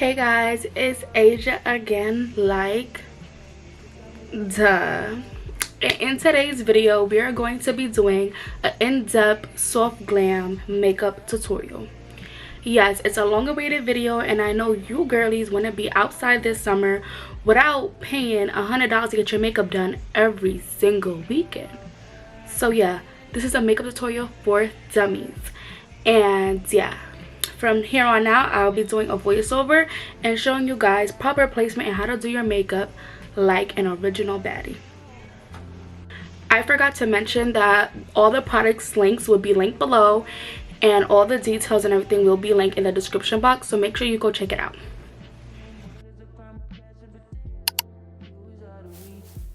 Hey guys, it's Asia again, like duh. And in today's video, we are going to be doing an in-depth soft glam makeup tutorial. Yes, it's a long awaited video, and I know you girlies want to be outside this summer without paying $100 to get your makeup done every single weekend. So yeah, this is a makeup tutorial for dummies. And yeah, from here on out, I'll be doing a voiceover and showing you guys proper placement and how to do your makeup like an original baddie. I forgot to mention that all the products links will be linked below, and all the details and everything will be linked in the description box, so make sure you go check it out.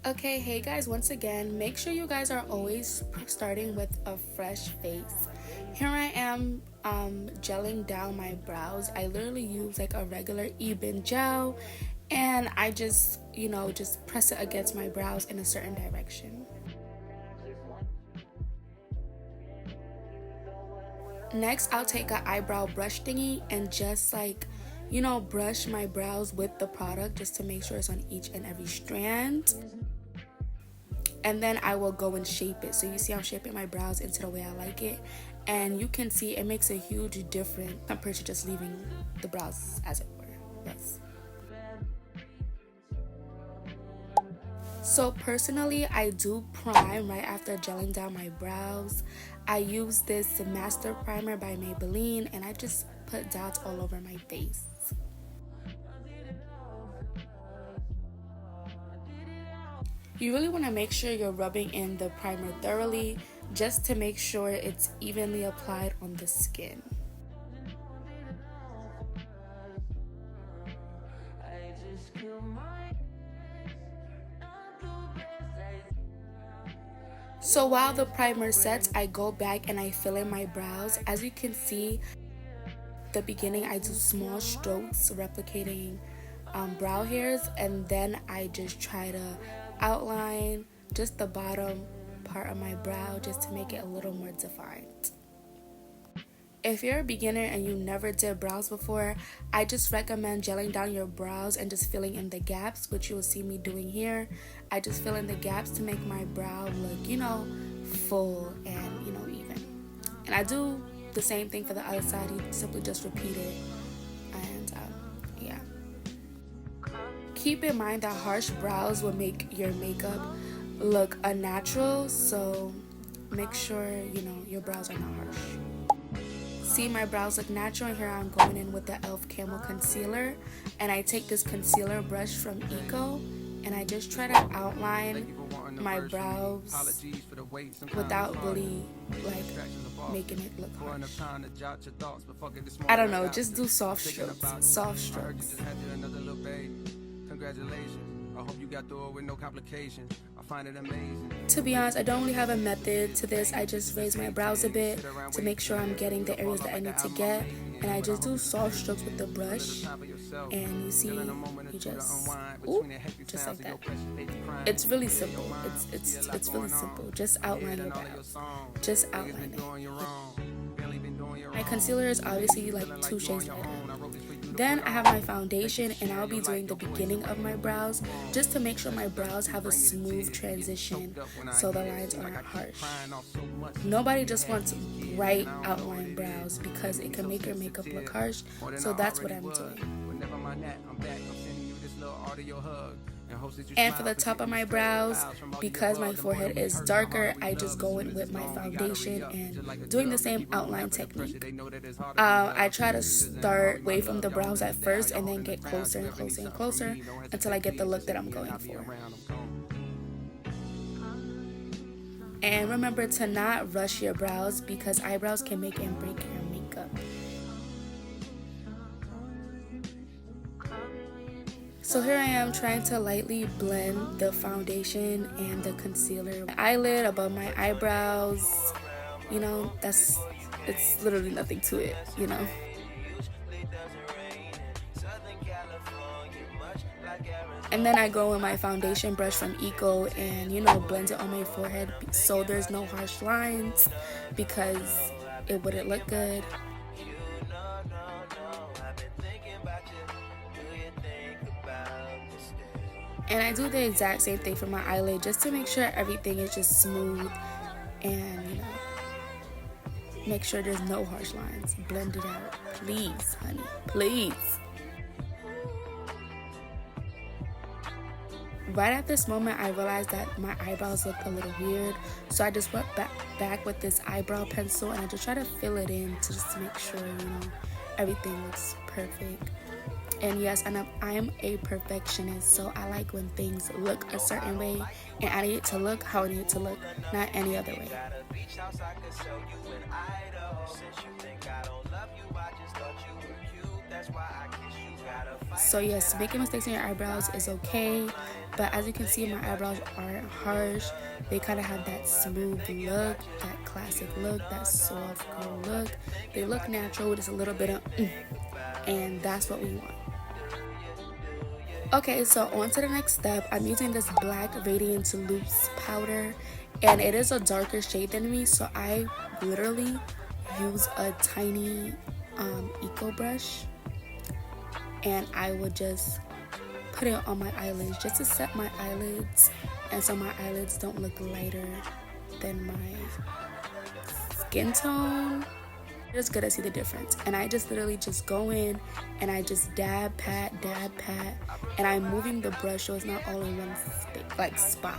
Okay, hey guys, once again, make sure you guys are always starting with a fresh face. Here I am gelling down my brows. I literally use like a regular Ebin gel, and I just just press it against my brows in a certain direction. Next, I'll take an eyebrow brush thingy and just brush my brows with the product just to make sure it's on each and every strand. And then I will go and shape it. So you see I'm shaping my brows into the way I like it. And you can see it makes a huge difference compared to just leaving the brows as it were. Yes. So personally, I do prime right after gelling down my brows. I use this Master Primer by Maybelline, and I just put dots all over my face. You really want to make sure you're rubbing in the primer thoroughly, just to make sure it's evenly applied on the skin. So while the primer sets, I go back and I fill in my brows. As you can see, the beginning I do small strokes replicating brow hairs, and then I just try to outline just the bottom part of my brow just to make it a little more defined. If you're a beginner and you never did brows before, I just recommend gelling down your brows and just filling in the gaps, which you will see me doing here. I just fill in the gaps to make my brow look, full and, even. And I do the same thing for the other side. You simply just repeat it. And, yeah. Keep in mind that harsh brows will make your makeup look unnatural, so make sure, your brows are not harsh. See, my brows look natural, and here I'm going in with the e.l.f. Camo concealer, and I take this concealer brush from Eco, and I just try to outline my brows without really making it look harsh. I don't know, just do soft strokes. Congratulations. I hope you got through it with no complications. I find it amazing. To be honest, I don't really have a method to this. I just raise my brows a bit to make sure I'm getting the areas that I need to get, and I just do soft strokes with the brush, and you see, you just like that. It's really simple. It's really simple. Just outline your brows. Just outline it. My concealer is obviously like 2 shades lighter. Then I have my foundation, and I'll be doing the beginning of my brows just to make sure my brows have a smooth transition so the lines aren't harsh. Nobody just wants bright outline brows because it can make your makeup look harsh, so that's what I'm doing. And for the top of my brows, because my forehead is darker, I just go in with my foundation and doing the same outline technique. I try to start away from the brows at first and then get closer and closer and closer until I get the look that I'm going for. And remember to not rush your brows, because eyebrows can make and break your makeup. So here I am trying to lightly blend the foundation and the concealer. My eyelid above my eyebrows, it's literally nothing to it, And then I go with my foundation brush from Eco and, blend it on my forehead so there's no harsh lines, because it wouldn't look good. And I do the exact same thing for my eyelid just to make sure everything is just smooth and, you know, make sure there's no harsh lines. Blend it out, please, honey, please. Right at this moment, I realized that my eyebrows looked a little weird, so I just went back with this eyebrow pencil and I just try to fill it in to just make sure, you know, everything looks perfect. And yes, and I'm a perfectionist, so I like when things look a certain way, and I need it to look how I need it to look, not any other way. So yes, making mistakes in your eyebrows is okay, but as you can see, my eyebrows aren't harsh. They kind of have that smooth look, that classic look, that soft girl look. They look natural with just a little bit of and that's what we want. Okay, so on to the next step. I'm using this black Radiant Loose powder, and it is a darker shade than me, so I literally use a tiny eco brush, and I would just put it on my eyelids just to set my eyelids, and so my eyelids don't look lighter than my skin tone. You're just gonna see the difference. And I just literally just go in and I just dab, pat, and I'm moving the brush so it's not all in one spot.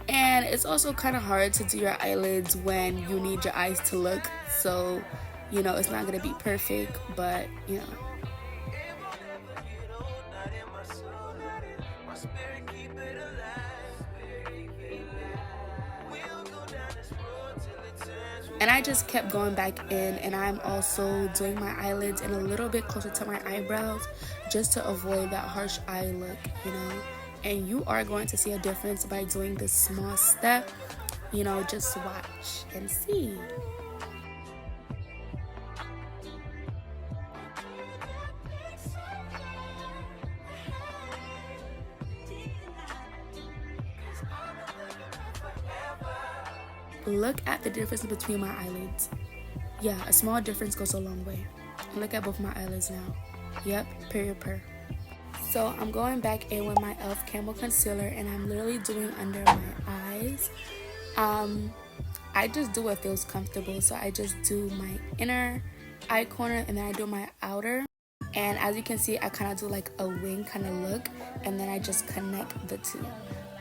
And it's also kind of hard to do your eyelids when you need your eyes to look, so you know it's not gonna be perfect, but you know. And I just kept going back in, and I'm also doing my eyelids in a little bit closer to my eyebrows just to avoid that harsh eye look, you know. And you are going to see a difference by doing this small step, you know, just watch and see. Look at the difference between my eyelids. Yeah, a small difference goes a long way. Look at both my eyelids now. Yep, period per. So I'm going back in with my e.l.f. Camo concealer, and I'm literally doing under my eyes. I just do what feels comfortable, so I just do my inner eye corner and then I do my outer. And as you can see, I kind of do like a wing kind of look, and then I just connect the two.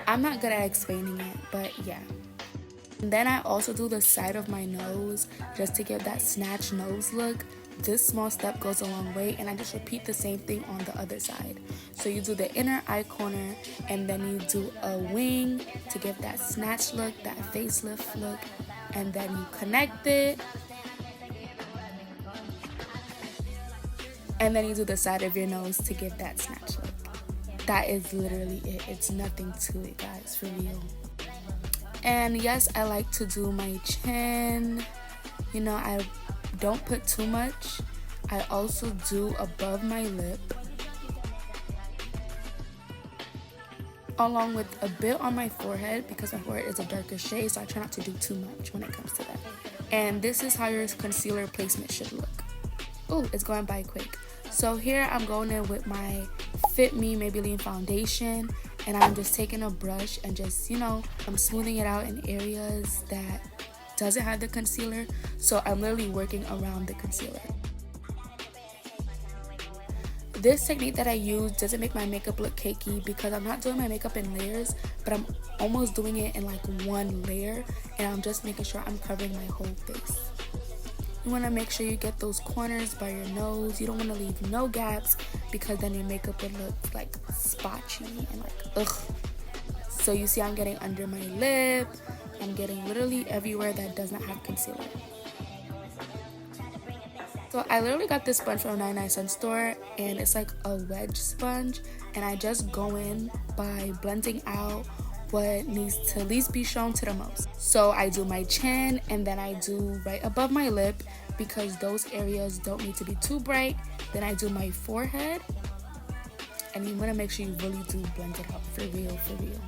I'm not good at explaining it, but yeah. And then I also do the side of my nose just to give that snatched nose look. This small step goes a long way, and I just repeat the same thing on the other side. So you do the inner eye corner, and then you do a wing to give that snatch look, that facelift look, and then you connect it. And then you do the side of your nose to give that snatch look. That is literally it. It's nothing to it, guys, for real. And yes, I like to do my chin. You know, I don't put too much. I also do above my lip, along with a bit on my forehead because my forehead is a darker shade, so I try not to do too much when it comes to that. And this is how your concealer placement should look. Oh, it's going by quick. So here I'm going in with my Fit Me Maybelline foundation, and I'm just taking a brush and just, you know, I'm smoothing it out in areas that doesn't have the concealer, so I'm literally working around the concealer. This technique that I use doesn't make my makeup look cakey because I'm not doing my makeup in layers, but I'm almost doing it in like one layer, and I'm just making sure I'm covering my whole face. You want to make sure you get those corners by your nose. You don't want to leave no gaps because then your makeup would look like spotchy and like ugh. So you see I'm getting under my lip. I'm getting literally everywhere that does not have concealer. So I literally got this sponge from 99 Cents store, and it's like a wedge sponge, and I just go in by blending out what needs to at least be shown to the most. So I do my chin, and then I do right above my lip because those areas don't need to be too bright. Then I do my forehead, and you want to make sure you really do blend it out for real, for real.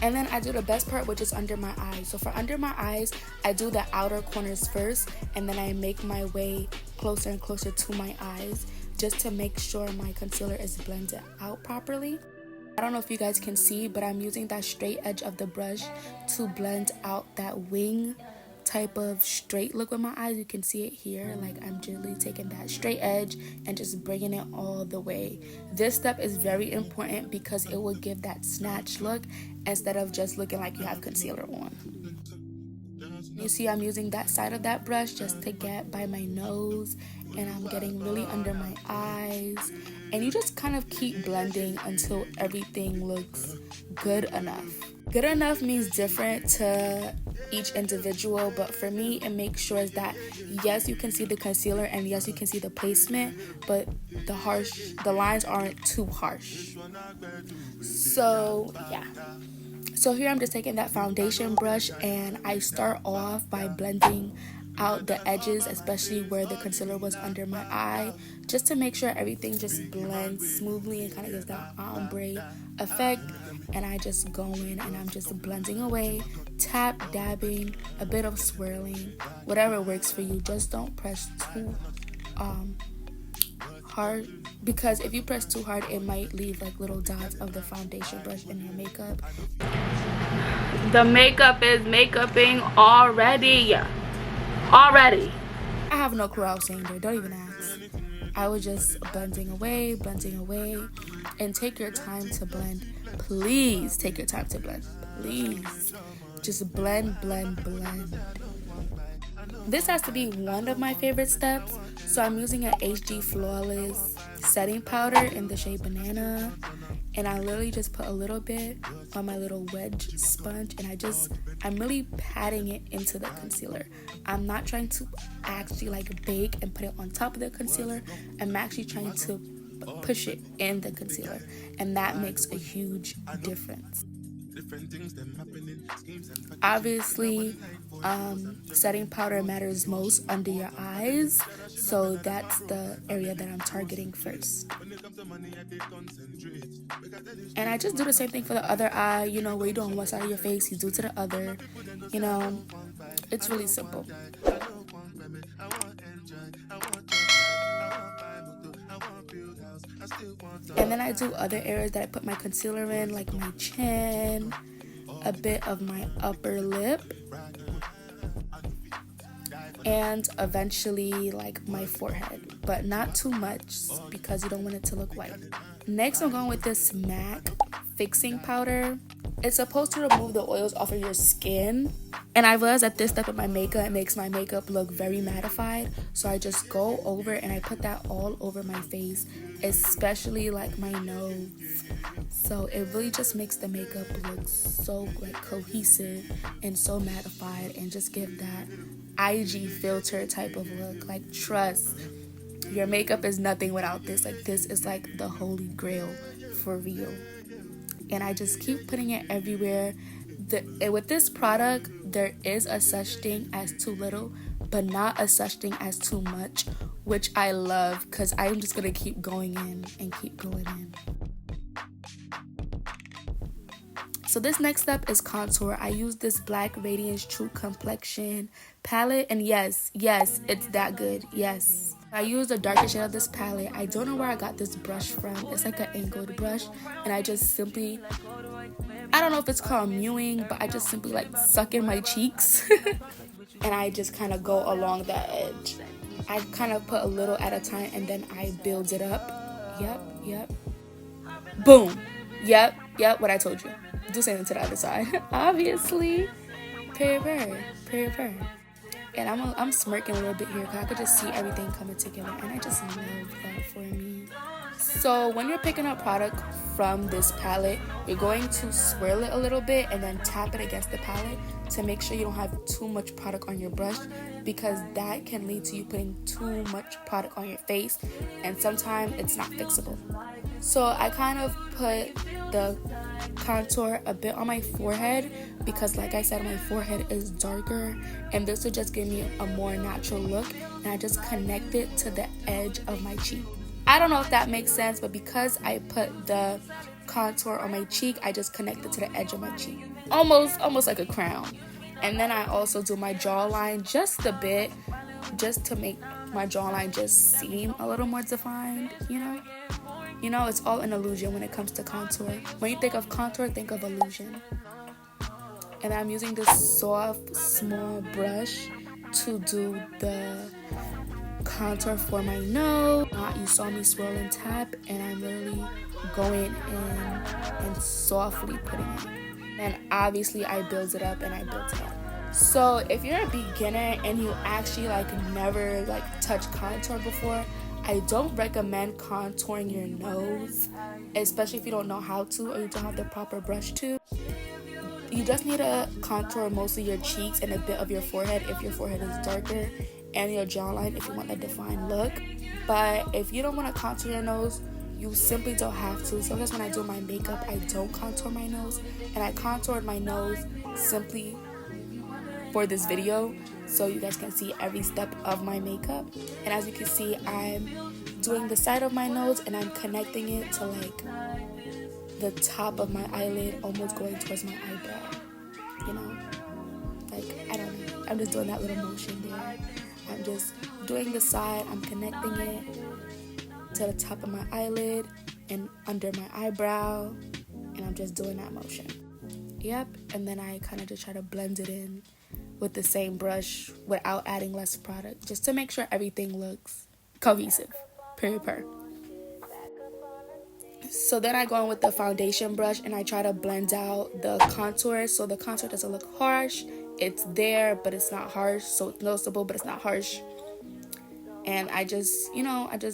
And then I do the best part, which is under my eyes. So for under my eyes, I do the outer corners first, and then I make my way closer and closer to my eyes just to make sure my concealer is blended out properly. I don't know if you guys can see, but I'm using that straight edge of the brush to blend out that wing type of straight look with my eyes. You can see it here, like I'm gently taking that straight edge and just bringing it all the way. This step is very important because it will give that snatch look instead of just looking like you have concealer on. You see I'm using that side of that brush just to get by my nose, and I'm getting really under my eyes, and you just kind of keep blending until everything looks good enough. Good enough means different to each individual, but for me it makes sure that yes, you can see the concealer and yes, you can see the placement, but the lines aren't too harsh. So yeah. So here I'm just taking that foundation brush and I start off by blending out the edges, especially where the concealer was under my eye, just to make sure everything just blends smoothly and kind of gives that ombre effect. And I just go in and I'm just blending away, tap, dabbing, a bit of swirling, whatever works for you. Just don't press too hard, because if you press too hard it might leave like little dots of the foundation brush in your makeup. The makeup is makeuping already. I have no clue what I was saying there, don't even ask. I was just blending away, and take your time to blend. Please take your time to blend. Please just blend. This has to be one of my favorite steps. So I'm using an HD Flawless setting powder in the shade Banana, and I literally just put a little bit on my little wedge sponge, and I'm really patting it into the concealer. I'm not trying to actually like bake and put it on top of the concealer. I'm actually trying to push it in the concealer, and that makes a huge difference. Obviously, setting powder matters most under your eyes, so that's the area that I'm targeting first. And I just do the same thing for the other eye, you know, where you do on one side of your face, you do to the other, you know, it's really simple. And then I do other areas that I put my concealer in, like my chin, a bit of my upper lip, and eventually like my forehead, but not too much because you don't want it to look white. Next, I'm going with this MAC fixing powder. It's supposed to remove the oils off of your skin, and I realized that this step of my makeup, it makes my makeup look very mattified, so I just go over and I put that all over my face, especially like my nose. So it really just makes the makeup look so like cohesive and so mattified, and just give that IG filter type of look. Like, trust, your makeup is nothing without this. Like, this is like the holy grail for real. And I just keep putting it everywhere. With this product, there is a such thing as too little, but not a such thing as too much, which I love, because I'm just gonna keep going in and keep going in. So this next step is contour. I use this Black Radiance True Complexion palette, and yes, it's that good, yes. I use the darker shade of this palette. I don't know where I got this brush from. It's like an angled brush, and I just simply, I don't know if it's called mewing, but I just simply like suck in my cheeks and I just kind of go along that edge. I kind of put a little at a time, and then I build it up. Yep. Boom. Yep, what I told you. Do something to the other side. Obviously. Period. And I'm smirking a little bit here because I could just see everything coming together, and I just love that for me. So when you're picking up product from this palette, you're going to swirl it a little bit and then tap it against the palette to make sure you don't have too much product on your brush, because that can lead to you putting too much product on your face, and sometimes it's not fixable. So I kind of put the contour a bit on my forehead, because like I said, my forehead is darker, and this will just give me a more natural look, and I just connect it to the edge of my cheek. I don't know if that makes sense, but because I put the contour on my cheek, I just connect it to the edge of my cheek, almost like a crown. And then I also do my jawline just a bit, just to make my jawline just seem a little more defined, you know, it's all an illusion when it comes to contour. When you think of contour, think of illusion. And I'm using this soft, small brush to do the contour for my nose. You saw me swirl and tap, and I'm literally going in and softly putting it. And obviously I build it up and I build it up. So if you're a beginner and you actually never touched contour before, I don't recommend contouring your nose, especially if you don't know how to or you don't have the proper brush to. You just need to contour mostly your cheeks and a bit of your forehead if your forehead is darker, and your jawline if you want that defined look. But if you don't want to contour your nose, you simply don't have to. Sometimes when I do my makeup, I don't contour my nose, and I contoured my nose simply for this video so you guys can see every step of my makeup. And as you can see, I'm doing the side of my nose and I'm connecting it to the top of my eyelid, almost going towards my eyebrow, you know, I don't know, I'm just doing that little motion there. I'm just doing the side, I'm connecting it to the top of my eyelid and under my eyebrow, and I'm just doing that motion. Yep. And then I kind of just try to blend it in with the same brush without adding less product, just to make sure everything looks cohesive. Per. So then I go in with the foundation brush and I try to blend out the contour so the contour doesn't look harsh. It's there, but it's not harsh, so it's noticeable, but it's not harsh. And I just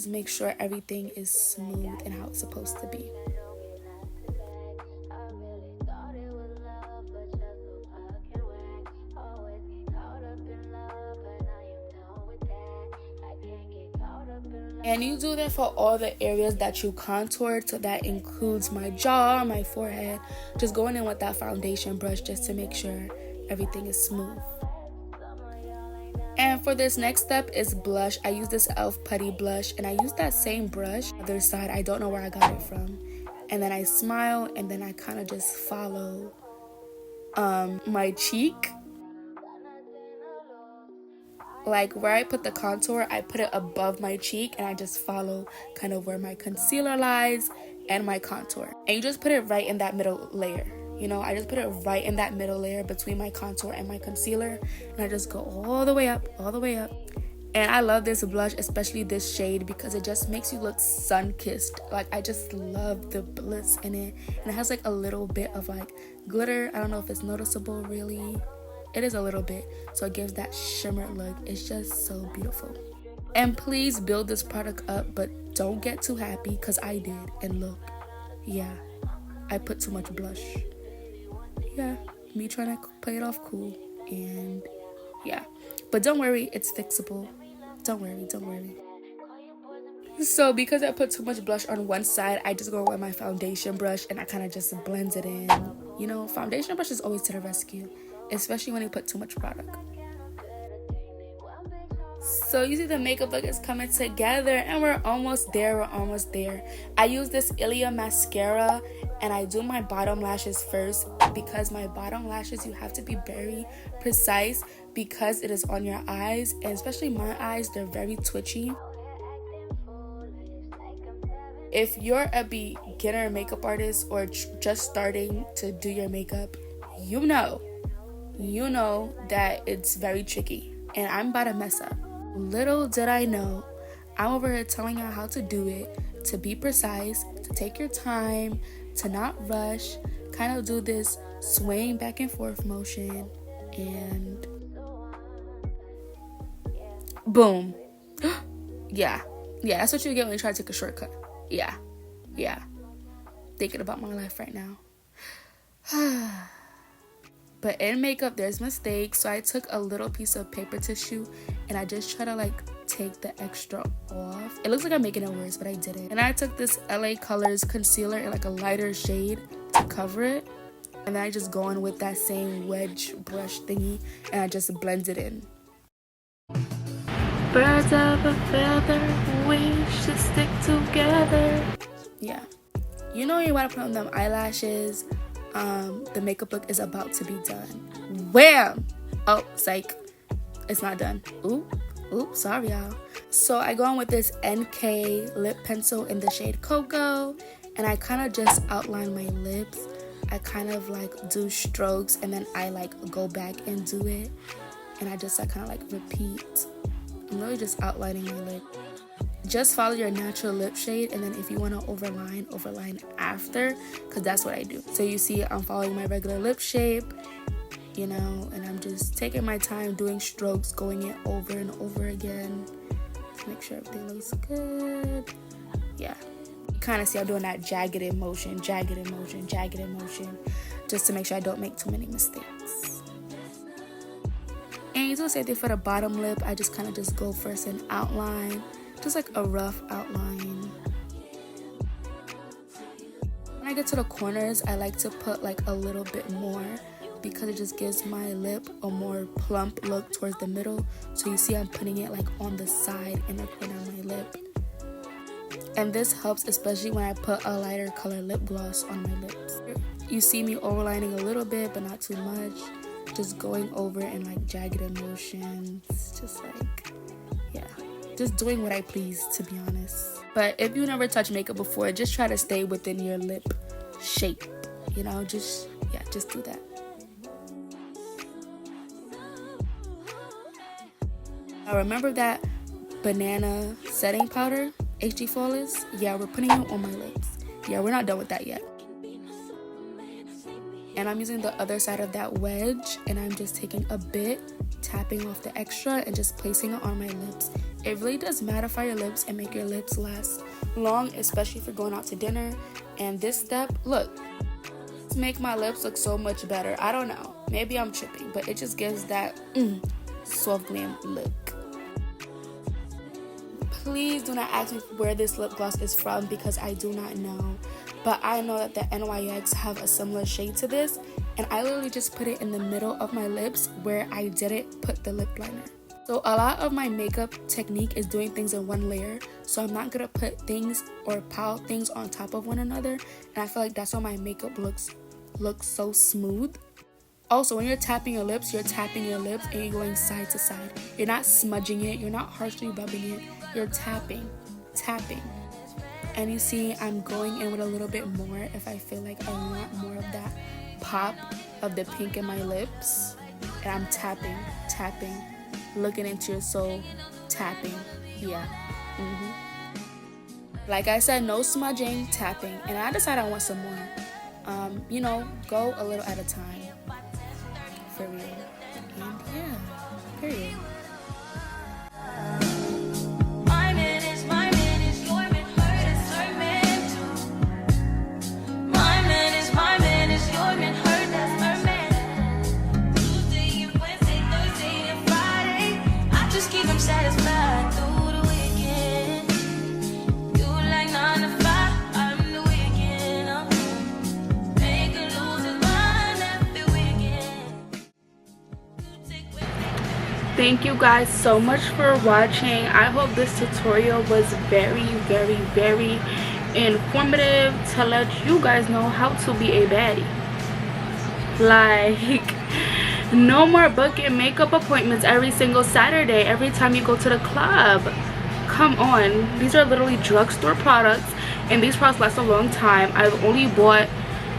make sure everything is smooth and how it's supposed to be. And you do that for all the areas that you contoured, so that includes my jaw, my forehead. Just going in with that foundation brush just to make sure everything is smooth. And for this next step is blush. I use this e.l.f. Putty blush, and I use that same brush. Other side, I don't know where I got it from. And then I smile, and then I kind of just follow my cheek. Where I put the contour, I put it above my cheek, and I just follow kind of where my concealer lies and my contour. And you just put it right in that middle layer. I just put it right in that middle layer between my contour and my concealer, and I just go all the way up. And I love this blush, especially this shade, because it just makes you look sun-kissed. I just love the bliss in it, and it has a little bit of glitter. I don't know if it's noticeable really. It is a little bit, so it gives that shimmer look. It's just so beautiful. And please build this product up, but don't get too happy, because I did. And look, yeah, I put too much blush. Yeah, me trying to play it off cool. And yeah, but don't worry, it's fixable. Don't worry. So because I put too much blush on one side, I just go with my foundation brush and I kind of just blend it in. Foundation brush is always to the rescue, especially when you put too much product. So you see the makeup look is coming together, and we're almost there. I use this ILIA mascara, and I do my bottom lashes first, because my bottom lashes, you have to be very precise because it is on your eyes, and especially my eyes, they're very twitchy. If you're a beginner makeup artist or just starting to do your makeup, you know that it's very tricky, and I'm about to mess up. Little did I know, I'm over here telling y'all how to do it, to be precise, to take your time, to not rush, kind of do this swaying back and forth motion, and boom. Yeah, that's what you get when you try to take a shortcut. Yeah, thinking about my life right now. But in makeup, there's mistakes, so I took a little piece of paper tissue and I just try to take the extra off. It looks like I'm making it worse, but I didn't. And I took this LA Colors concealer in a lighter shade to cover it, and then I just go in with that same wedge brush thingy and I just blend it in. Birds of a feather, we should stick together. Yeah. you know you want to put on them eyelashes. The makeup look is about to be done. Wham! Oh, psych. It's not done. Oops, sorry y'all. So I go on with this NK lip pencil in the shade Cocoa, and I kind of just outline my lips. I kind of like do strokes, and then I like go back and do it, and I just kind of like repeat. I'm really just outlining my lip. Just follow your natural lip shade, and then if you want to overline after, because that's what I do. So you see I'm following my regular lip shape, you know, and I'm just taking my time doing strokes, going it over and over again to make sure everything looks good. Yeah, you kind of see I'm doing that jagged motion, just to make sure I don't make too many mistakes. And you do the same thing for the bottom lip. I just kind of just go first and outline, just like a rough outline. When I get to the corners, I like to put like a little bit more, because it just gives my lip a more plump look towards the middle. So you see I'm putting it like on the side in the corner of my lip. And this helps especially when I put a lighter color lip gloss on my lips. You see me overlining a little bit, but not too much. Just going over in like jagged motions, just like, yeah, just doing what I please, to be honest. But if you never touched makeup before, just try to stay within your lip shape, you know, just do that. Now remember that banana setting powder, HD Flawless? Yeah, we're putting it on my lips. Yeah, we're not done with that yet. And I'm using the other side of that wedge, and I'm just taking a bit, tapping off the extra, and just placing it on my lips. It really does mattify your lips and make your lips last long, especially if you're going out to dinner. And this step, look, it's make my lips look so much better. I don't know, maybe I'm tripping, but it just gives that soft glam look. Please do not ask me where this lip gloss is from, because I do not know. But I know that the NYX have a similar shade to this, and I literally just put it in the middle of my lips where I didn't put the lip liner. So a lot of my makeup technique is doing things in one layer, so I'm not gonna put things or pile things on top of one another, and I feel like that's why my makeup looks so smooth. Also, when you're tapping your lips and you're going side to side. You're not smudging it, you're not harshly rubbing it, you're tapping. And you see I'm going in with a little bit more if I feel like I want more of that pop of the pink in my lips. And I'm tapping, looking into your soul, tapping. Yeah. Like I said, no smudging, tapping. And I decided I want some more. You know, go a little at a time. For real. And yeah, period. Thank you guys so much for watching. I hope this tutorial was very informative to let you guys know how to be a baddie. Like, no more booking makeup appointments every single Saturday every time you go to the club. Come on, these are literally drugstore products, and these products last a long time. I've only bought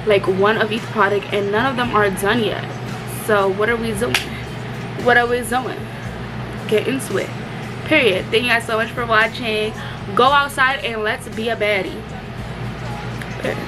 like one of each product, and none of them are done yet. So what are we doing? Get into it. Period. Thank you guys so much for watching. Go outside and let's be a baddie. Period.